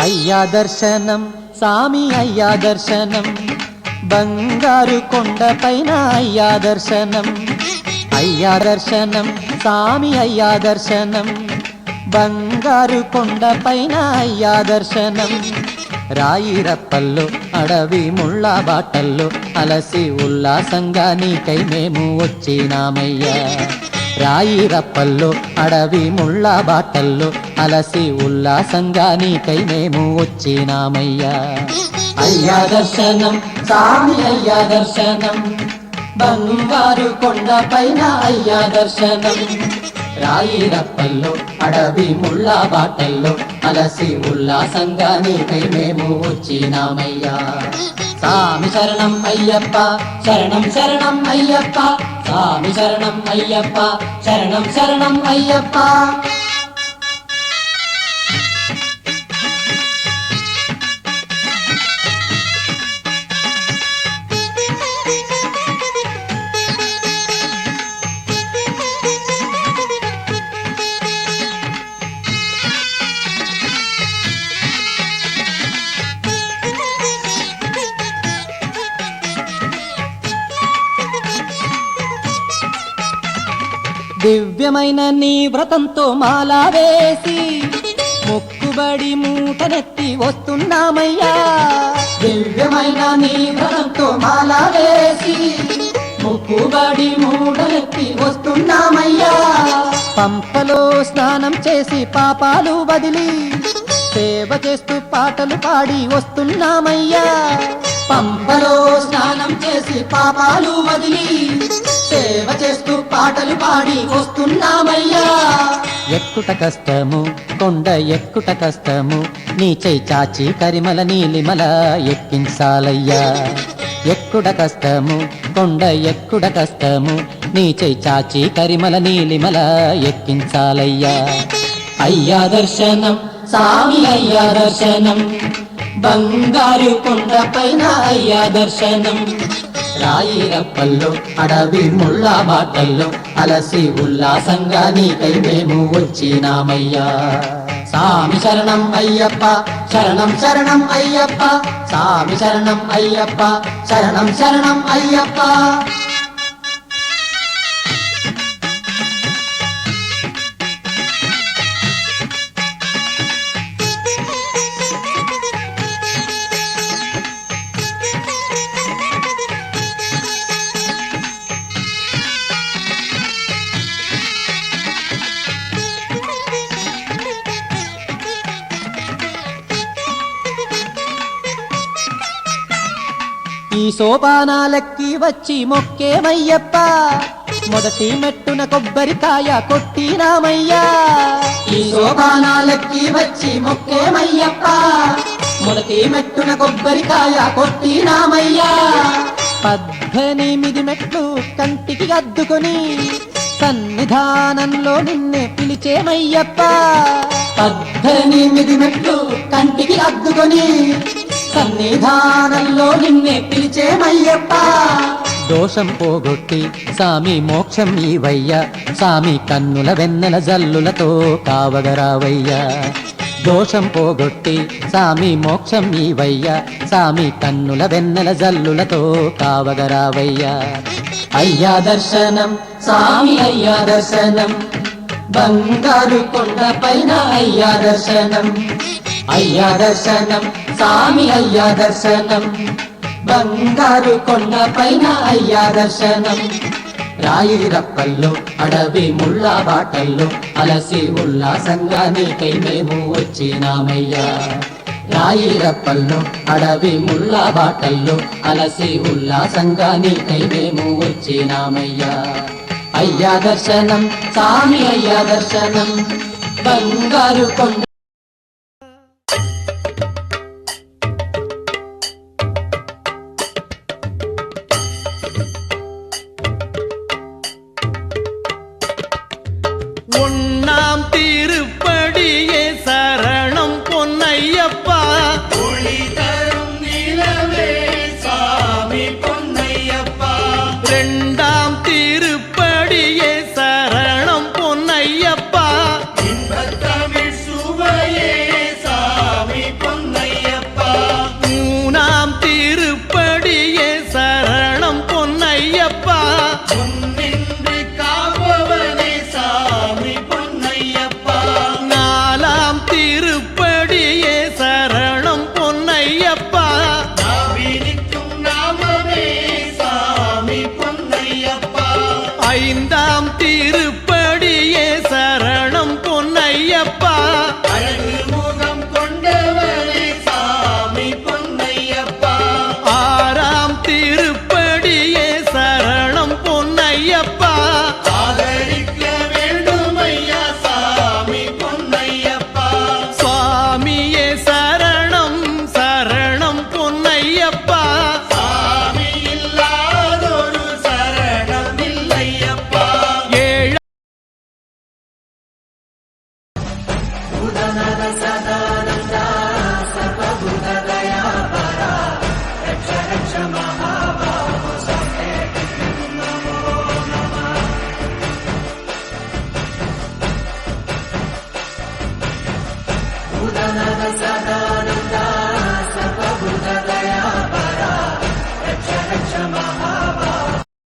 అయ్యా దర్శనం సామి అయ్యా దర్శనం బంగారు కొండపైన అయ్యా దర్శనం అయ్యా దర్శనం సామి అయ్యా దర్శనం బంగారు కొండపైన అయ్యా దర్శనం రాయిరప్పల్లో అడవి ముళ్ళ బాటల్లో అలసి ఉల్లాసంగా నీకై మేము వచ్చినామయ్యా రాయిరప్పల్లో అడవి ముళ్ళ బాటల్లో అలసి ఉల్లాసంగా నీకై మేము వచ్చినామయ్యా అయ్యా దర్శనం సామి అయ్యా దర్శనం బంగారు కొండపైన అయ్యా దర్శనం రాయిరప్పల్లో అడవి ముళ్ళ బాటల్లో అలసి ఉల్లాసంగా నీకై మేము వచ్చినామయ్యా సామి శరణం అయ్యప్ప శరణం శరణం అయ్యప్ప సామి శరణం అయ్యప్ప శరణం శరణం అయ్యప్ప దివ్యమైన నీ వ్రతంతో మాలా వేసి మొక్కుబడి మూటనెత్తి వస్తున్నామయ్యా దివ్యమైన నీ వ్రతంతో మాలా వేసి మొక్కుబడి మూటనెత్తి వస్తున్నామయ్యా పంపలో స్నానం చేసి పాపాలు వదిలి సేవ చేస్తూ పాటలు పాడి వస్తున్నామయ్యా పంపలో స్నానం చేసి పాపాలు వదిలి సేవ చేస్తూ పాటలు పాడి వస్తున్నామయ్యా ఎక్కుట కష్టము కొండ ఎక్కుట కష్టము నీ చేయి చాచి కరిమల నీలిమల ఎక్కించాలయ్యా ఎక్కుట కష్టము కొండ ఎక్కుట కష్టము నీ చేయి చాచి కరిమల నీలిమల ఎక్కించాలయ్యా అయ్యా దర్శనం సామి అయ్యా దర్శనం బంగారు కొండపైన అయ్యా దర్శనం రాయిరప్పల్లో అడవి ముళ్ళ బాటల్లో అలసి ఉల్లాసంగా నీకై మేము వచ్చినామయ్యా సామి శరణం అయ్యప్ప శరణం శరణం అయ్యప్ప సామి శరణం అయ్యప్ప శరణం శరణం అయ్యప్ప ఈ సోపానాలెక్కి వచ్చి మొక్కేమయ్యప్ప మొదటి మెట్టున కొబ్బరికాయ కొట్టినామయ్యా ఈ సోపానాలెక్కి వచ్చి మొక్కేమయ్యప్ప మొదటి మెట్టున కొబ్బరికాయ కొట్టినామయ్యా 18 మెట్లు కంటికి అద్దుకొని సన్నిధానంలో నిన్నే పిలిచేమయ్యప్ప 18 మెట్లు కంటికి అద్దుకొని సన్నిధానంలో నిన్నే పిలిచేమయ్యప్ప దోషం పోగొట్టి సామి మోక్షం ఈవయ్యా సామి కన్నుల వెన్నెల జల్లులతో కావగరావయ్యా దోషం పోగొట్టి సామి మోక్షం ఈవయ్యా సామి కన్నుల వెన్నెల జల్లులతో కావగరావయ్యా అయ్యా దర్శనం సామి అయ్యా దర్శనం బంగారు కొండపైన అయ్యా దర్శనం అయ్యా దర్శనం సామి అయ్యా దర్శనం బంగారు కొండపైన అయ్యా దర్శనం రాయిరప్పల్లో అడవి ముళ్ళ బాటల్లో అలసి ఉల్లాసంగా నీకై మేము వచ్చినామయ్యా రాయిరప్పల్లో అడవి ముళ్ళ బాటల్లో అలసి ఉల్లాసంగా నీకై మేము వచ్చినామయ్యా అయ్యా దర్శనం సామి అయ్యా దర్శనం బంగారు కొండ ஒண்ணாம் திருப்படியே சரணம் பொன்னையப்பா ஒளி தரும் நிலவே சாமி பொன்னையப்பா இரண்டாம் திருப்படியே சரணம் பொன்னையப்பா இன்பத்தமிழ் சுவை సదా